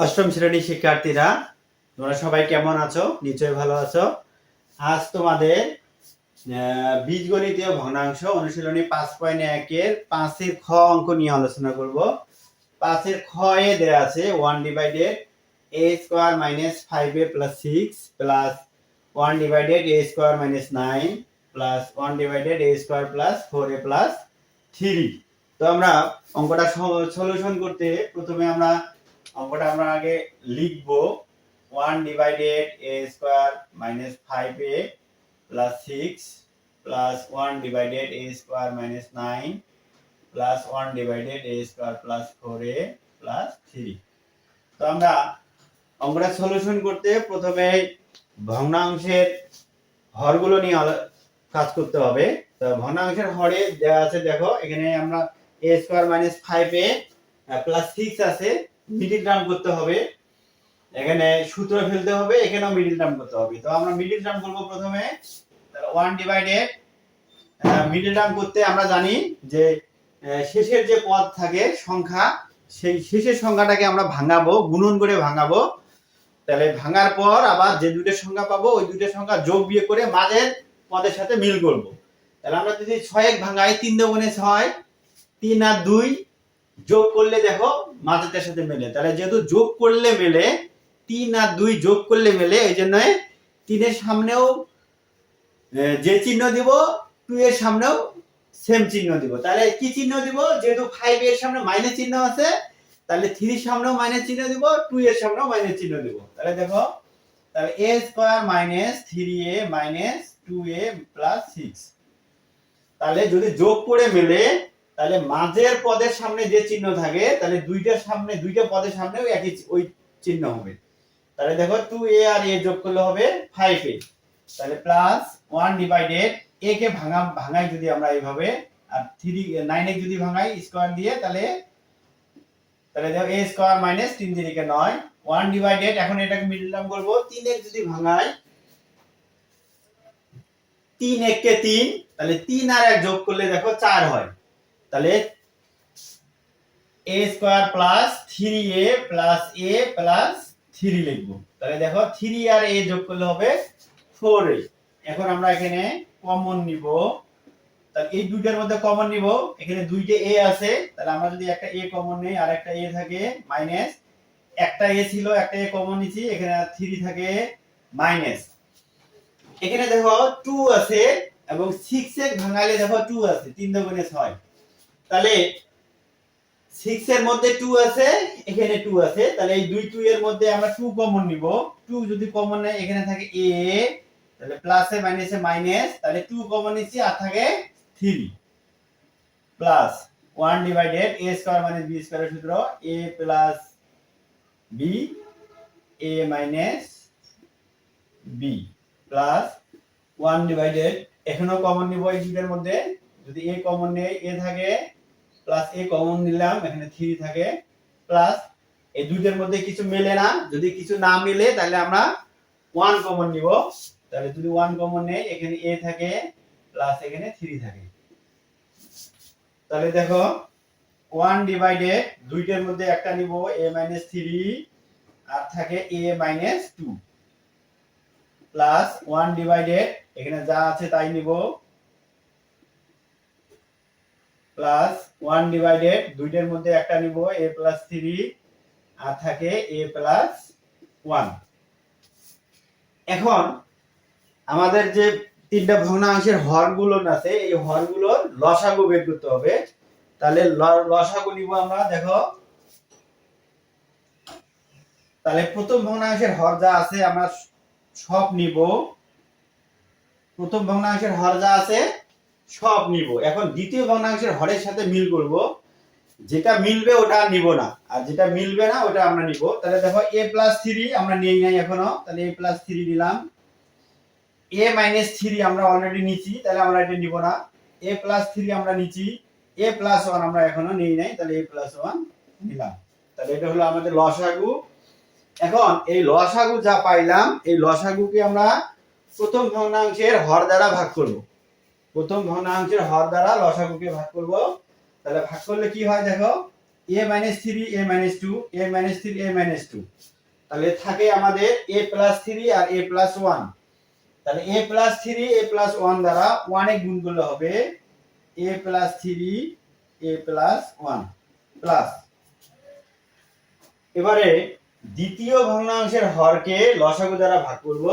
অষ্টম শ্রেণীর শিক্ষার্থীরা তোমরা সবাই কেমন আছো? নিশ্চয়ই ভালো আছো। আজ তোমাদের বীজগণিতীয় ভগ্নাংশ অনুশীলনী 5.1 5-এর খ অঙ্ক নিয়ে আলোচনা করব। 5-এর খ এ দেয়া আছে 1/a² - 5a + 6 + 1/a² - 9 + 1/a² + 4a + 3। তো আমরা অঙ্কটা সলিউশন করতে প্রথমে আমরা আগে লিখব 1/a² - 5a + 6 + 1/a² - 9 + 1/a² + 4a + 3। তো আমরা অঙ্কটা সলিউশন করতে প্রথমে ভগ্নাংশের হরগুলো নিয়ে কাজ করতে হবে। তো ভগ্নাংশের হরে দেওয়া আছে, দেখো এখানে আমরা a² - 5a + 6 আছে, মিডিল টার্ম করতে হবে। এখানে সূত্র ফেলতে হবে, এখানেও মিডিল টার্ম করতে হবে। তো আমরা মিডিল টার্ম করব প্রথমে। 1/, মিডিল টার্ম করতে আমরা জানি যে শেষের যে পদ থাকে সংখ্যা, সেই শেষের সংখ্যাটাকে আমরা ভাঙাবো, গুণন করে ভাঙাবো। তাহলে ভাঙার পর আবার যে দুটো সংখ্যা পাবো ওই দুটো সংখ্যা যোগ বিয়োগ করে মাঝের পদের সাথে মিল করব। তাহলে আমরা যদি 6 ভাঙাই 3 × 6, 3 আর 2 যোগ করলে দেখো মাঝেরটার সাথে মেলে। তাহলে যেহেতু যোগ করলে মেলে, 3 আর 2 যোগ করলে মেলে, এই জন্য 3 এর সামনেও যে চিহ্ন দিব 2 এর সামনেও সেম চিহ্ন দিব। তাহলে কি চিহ্ন দিব? যেহেতু 5 এর সামনে মাইনাস চিহ্ন আছে, তাহলে 3 এর সামনেও মাইনাস চিহ্ন দিব, 2 এর সামনেও মাইনাস চিহ্ন দিব। তাহলে দেখো, তাহলে a² - 3a - 2a + 6। তাহলে যদি যোগ করে মেলে, তাহলে মাঝের পদের সামনে যে চিহ্ন থাকে, তাহলে দুইটা পদের সামনেও একই ওই চিহ্ন হবে। তাহলে দেখো 2a আর a যোগ করলে হবে 5a। তাহলে প্লাস 1/a কে ভাঙাই যদি আমরা এইভাবে, আর 9 এ যদি ভাঙাই স্কয়ার দিয়ে, তাহলে দেখো a² - 3 × 9 1/, এখন এটাকে মিডল টার্ম করব। 3 যদি ভাঙাই, 3 × 1 = 3, তাহলে 3 আর 1 যোগ করলে দেখো 4 হয়। তাহলে a² + 3a + a + 3 লিখব। তাহলে দেখো 3 আর a যোগ করলে হবে 4a। এখন আমরা এখানে কমন নিব। তাহলে এই দুইটার মধ্যে কমন নিব, এখানে দুইটা a আছে, তাহলে আমরা যদি একটা a কমন নেই আর একটা a থাকে মাইনাস, একটা a ছিল একটা a কমন নিছি, এখানে 3 থাকে মাইনাস। এখানে দেখো 2 আছে এবং 6 এ ভাঙাইলে দেখো 2 আছে, 3 × 6। তাহলে 6 এর মধ্যে 2 আছে, এখানে 2 আছে, তাহলে এই 2 এর মধ্যে আমরা 2 কমন নিব। 2 যদি কমন নেই, এখানে থাকে a, তাহলে প্লাসে মাইনাসে মাইনাস, তাহলে 2 কমন নিছি আর থাকে 3 প্লাস 1/, a² - b² এর সূত্র a + b a - b plus 1/, এখানেও কমন নিব এই দুইটার মধ্যে। যদি a কমন নেই, a থাকে, প্লাস a কমন নিলাম, এখানে 3 থাকে, প্লাস এই দুইটার মধ্যে কিছু মেলে না, যদি কিছু না মেলে তাহলে আমরা 1 কমন নিব। তাহলে যদি 1 কমন নেই, এখানে a থাকে, প্লাস এখানে 3 থাকে। তাহলে দেখো 1/, দুইটার মধ্যে একটা নিব a - 3 আর থাকে a - 2 প্লাস 1/, এখানে যা আছে তাই নিব, প্লাস 1/, দুইটার মধ্যে একটা নিব a + 3 আর থাকে a + 1। এখন আমাদের যে তিনটা ভগ্নাংশের হরগুলো আছে, এই হরগুলোর লসাগু বের করতে হবে। তাহলে লসাগু নিব আমরা। দেখো, তাহলে প্রথম ভগ্নাংশের হর যা আছে আমরা সব নিব। প্রথম ভগ্নাংশের হর যা আছে সব নিব। এখন দ্বিতীয় ভগ্নাংশের হরের সাথে মিল করব। যেটা মিলবে ওটা নিব না, আর যেটা মিলবে না ওটা আমরা নিব। তাহলে দেখো a + 3 আমরা নেই নাই এখনো, তাহলে a + 3 দিলাম। a - 3 আমরা অলরেডি নিছি, তাহলে আমরা এটা নিব না। a + 3 আমরা নিছি, a + 1 আমরা এখনো নেই নাই, তাহলে a + 1 নিলাম। তাহলে এটা হলো আমাদের লসাগু। এখন এই লসাগু যা পাইলাম, এই লসাগুকে আমরা প্রথম ভগ্নাংশের হর দ্বারা ভাগ করব। প্রথম ভগ্নাংশের হর দ্বারা লসাগুকে ভাগ করব। তাহলে ভাগ করলে কি হয় দেখো, a minus 3 a minus 2 a minus 3 a minus 2, তাহলে থাকে আমাদের a প্লাস 3 আর a প্লাস 1। তাহলে a প্লাস 3 a প্লাস 1 দ্বারা 1 এ গুণ করলে হবে a plus 3 a plus 1 plus, এবারে দ্বিতীয় ভগ্নাংশের হরকে লসাগু দ্বারা ভাগ করব।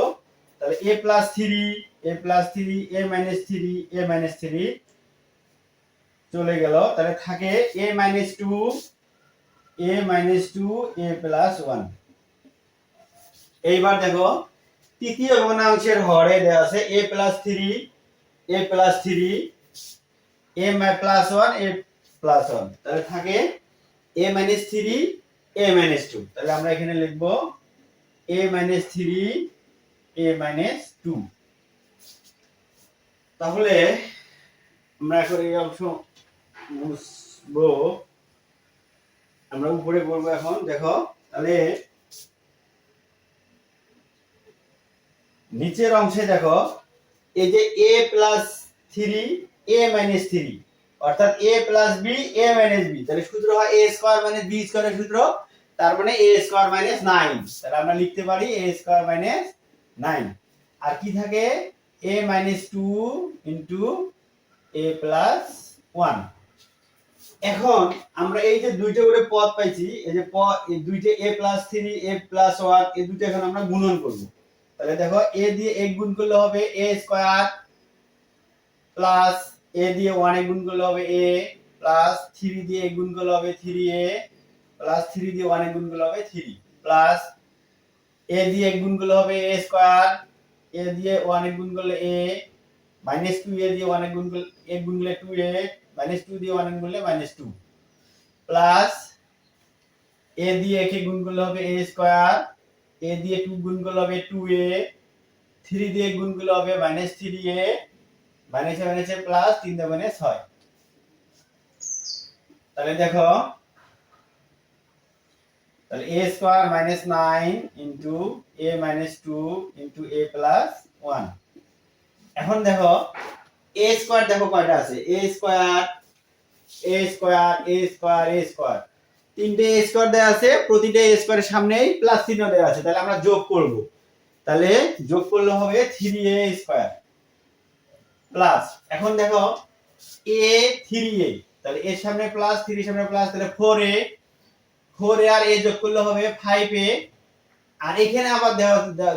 তাহলে a plus 3 a plus 3 a minus 3 a minus 3 চলে গেল, তাহলে থাকে a minus 2 a minus 2 a plus 1। এইবার দেখো তৃতীয় ভগ্নাংশের হরে দেওয়া আছে a plus 3 a plus 3 a plus 1 a plus 1, তাহলে থাকে a মাইনাস 3 a মাইনাস 2। তাহলে আমরা এখানে লিখব a মাইনাস 3 a মাইনাস 2। তাহলে আমরা এখন এই অংশ মুছবো, আমরা উপরে করব এখন। দেখো তাহলে নিচের অংশে দেখো এই যে a প্লাস 3 a মাইনাস 3 অর্থাৎ a plus b a minus b, তাহলে সূত্র হয় a স্কয়ার মাইনাস b স্কয়ারের সূত্র, তার মানে a স্কয়ার মাইনাস 9। তাহলে আমরা লিখতে পারি a স্কয়ার মাইনাস 9। আর কি থাকে a minus 2 into a plus 1। এখন আমরা এই যে দুইটা করে পদ পাইছি, এই যে এই দুইটা a প্লাস 3 a প্লাস 1 এই দুইটা এখন আমরা গুণন করব। তাহলে দেখো a দিয়ে 1 গুণ করলে হবে a স্কয়ার প্লাস a দিয়ে 1 এ গুণ করলে হবে a প্লাস 3 দিয়ে 1 গুণ করলে হবে 3a প্লাস 3 দিয়ে 1 এ গুণ করলে হবে 3 প্লাস a দিয়ে 1 গুণ করলে হবে a স্কয়ার a দিয়ে 1 এ গুণ করলে a মাইনাস 2a দিয়ে 1 এ গুণ করলে 1 গুণ করলে 2a মাইনাস 2 দিয়ে 1 এ গুণ করলে মাইনাস 2 প্লাস a দিয়ে 1 এ গুণ করলে হবে a স্কয়ার a দিয়ে 2 গুণ করলে হবে 2a 3 দিয়ে গুণ করলে হবে minus 3a minus minus plus 3 দিয়ে মানে 6। তাহলে দেখো তাহলে a square minus 9 into a minus 2 into a plus 1। এখন দেখো a স্কয়ার দেখো কয়টা আছে a square a square a square a square, তিনটে a স্কয়ার দেয়া আছে, প্রতিটা a স্কয়ারের সামনেই প্লাস চিহ্ন দেয়া আছে। তাহলে আমরা যোগ করব, তাহলে যোগ করলে হবে 3a স্কয়ার প্লাস, এখন দেখো a 3a, তাহলে এর সামনে প্লাস 3 এর সামনে প্লাস, তাহলে 4a আর a যোগ করলে হবে 5a, আর এখানে আবার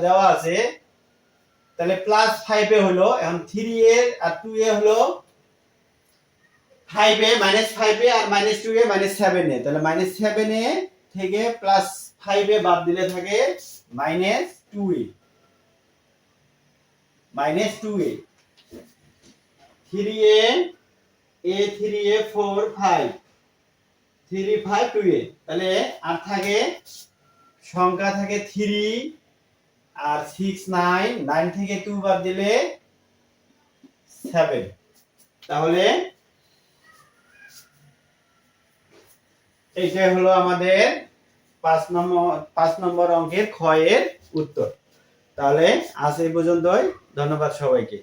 দেওয়া আছে তাহলে প্লাস 5a হলো, এখন 3a আর 2a হলো 5a মাইনাস 5a আর মাইনাস 2a মাইনাস 7a, তাহলে মাইনাস 7a থেকে প্লাস 5a বাদ দিলে থাকে minus 2a minus 2a 3a a 3a 4 5 3 5 2a, তাহলে আর থাকে সংখ্যা থাকে 3 আর 6 9 9 থেকে 2 বাদ দিলে 7। তাহলে এইটাই হলো আমাদের 5 নম্বর অঙ্কের খ এর উত্তর। তাহলে আজ এই পর্যন্তই, ধন্যবাদ সবাইকে।